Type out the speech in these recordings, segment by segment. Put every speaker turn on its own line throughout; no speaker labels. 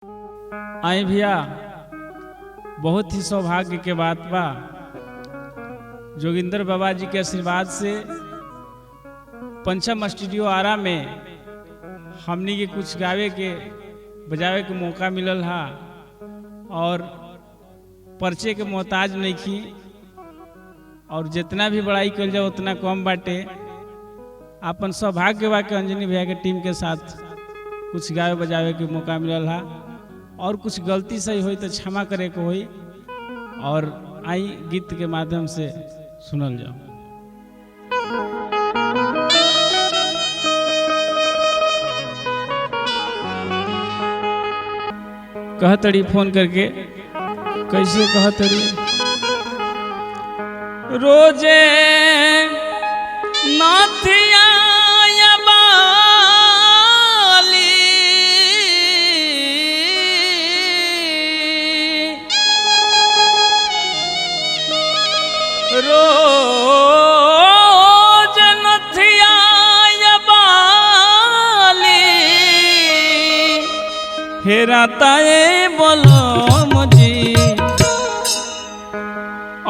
आई भैया, बहुत ही सौभाग्य के बात बा। जोगिंदर बाबा जी के आशीर्वाद से पंचम स्टूडियो आरा में हमनी के कुछ गावे के बजावे के मौका मिलल हा और पर्चे के मोहताज नहीं की और जितना भी बड़ाई कल जाए उतना कम बाटे। अपन सौभाग्य बा के अंजनी भैया के टीम के साथ कुछ गावे बजावे के मौका मिलल हा और कुछ गलती सही हुई तो क्षमा करे को हुई और आई गीत के माध्यम से सुनल जाओ। कहतड़ी फोन करके, कैसे कहतड़ी, रोजे नाथिया रोज नथिया बाली हेराता बोलो मुझी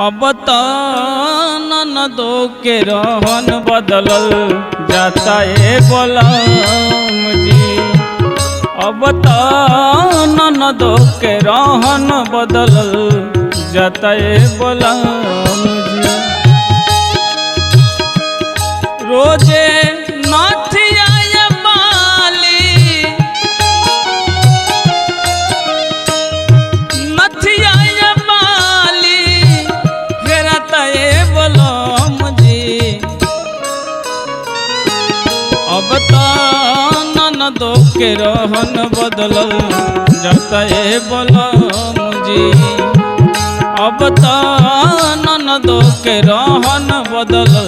अब तो ननदो के रहन बदलल जाता बोलो मुझी अब तो ननदो के रहन बदलल जाता बोलो रोजे नाथिया बाली नथिया बाली घेरता बोलो मुझे अब तो ननदो के रहन बदलल जाता बोलो मुझे अब तो ननदो के रहन बदलल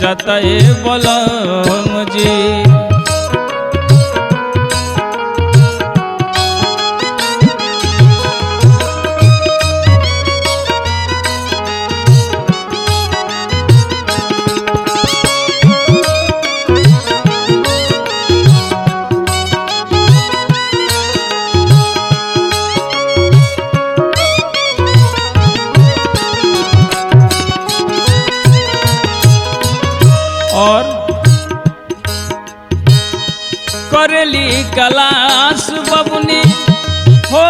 जाता बोलो मुझे। और करेली क्लास बबुनी हो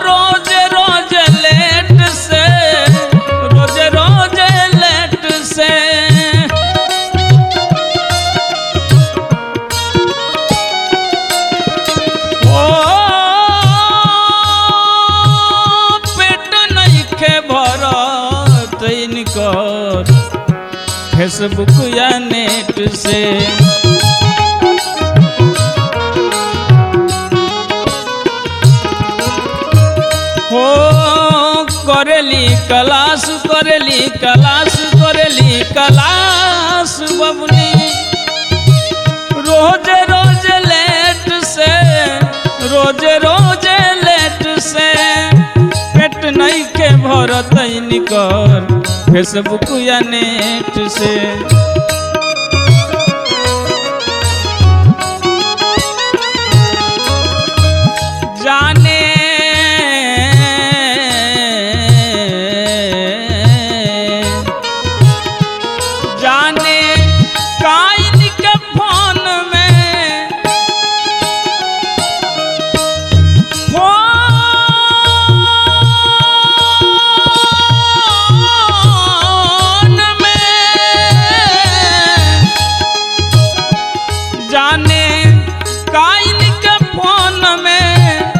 रोज रोज लेट से, रोज रोज लेट से ओ पेट नहीं खे भरत इनकर फेसबुक या नेट से हो करेली क्लास करेली क्लास करेली क्लास बबुनी रोज रोज लेट से, रोज रोज लेट से पेट नहीं के भरत निकर फेसबुक या नेट से जाने जाने काइन के फोन में जाने काइन के फोन में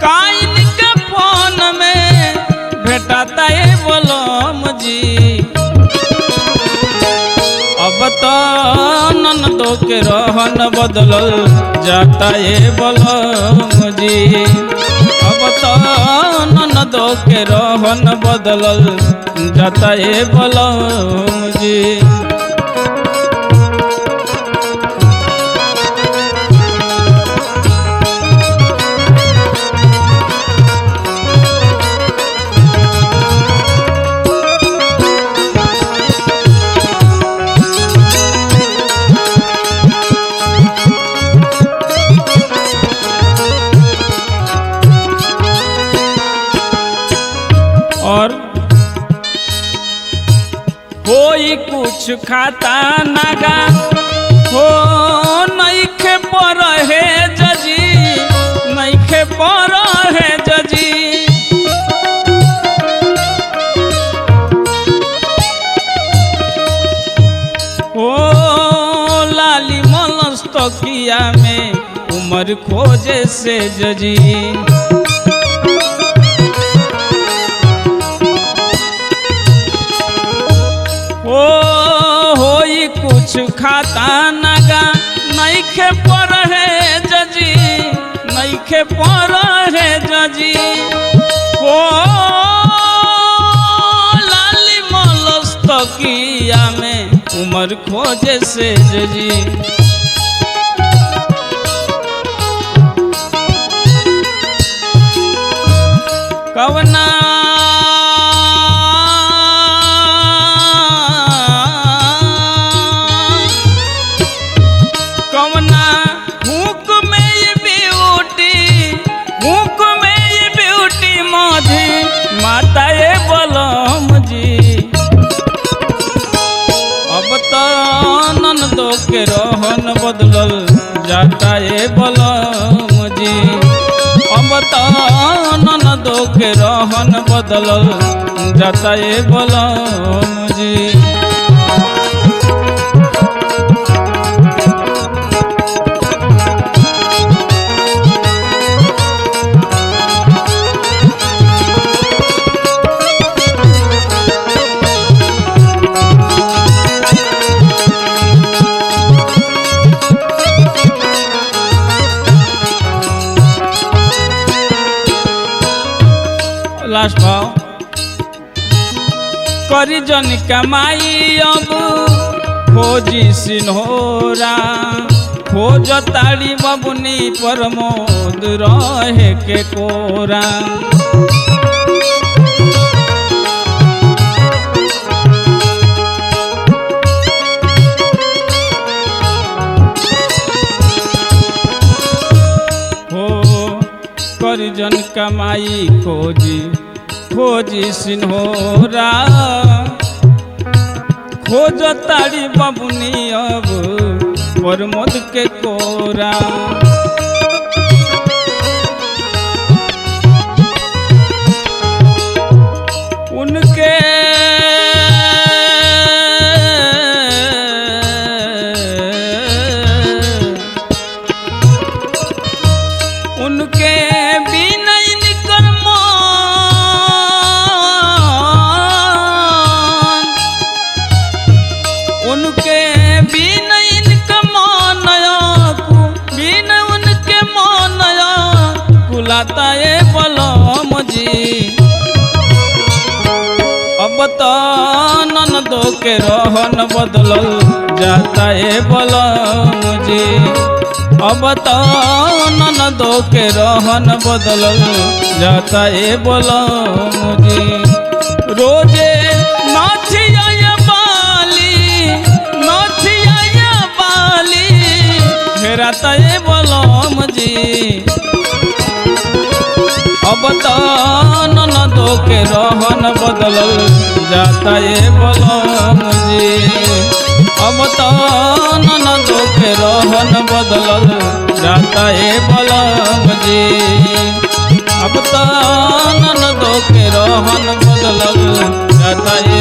काइन के फोन में भेटाता बोलो मुझी अब तो ननदो के रहन बदलल जाता बोलो मुझी अब तो ननदो के रहन बदलल जाता बोलो मुझी। होई कुछ खाता नागा हो नइखे पर है जजी, नइखे पर है जजी। ओ लाली मलस्तकिया में उमर खोजे से जजी। ओ होई कुछ खाता नागा नइखे पर है जजी, नइखे पर है जजी। ओ लाली मलस्तकिया में उमर खोजे से जजी। कवना माताए बलम जी। अब तो ननदो के रहन बदलल जाता है बलम जी। अब तो ननदो के रहन बदलल जाता है बलम जी। लास्ट भाव करी जन कमाई अब खोजी सिन्होरा, खोज ताड़ी बबुनी प्रमोद रहे के कोरा। करी जन कमाई खोजी खोजी सिन्होरा, खोज ताड़ी बबुनी अब प्रमोद के कोरा। उनके उनके उनके बिन इनका मानया बिन उनके मानया कुलाता है बलम जी। अब तो ननदो के रहन बदलल जाता है बलम जी। अब तो ननदो के रहन बदलल जाता है बलम जी। रोजे नाथिया हेराता है बलम जी। अब तो ननदो के रहन बदलल जाता है बलम जी। अब तो ननदो के रहन बदलल जाता है बलम जी। अब तो ननदो के रहन बदलल जाता है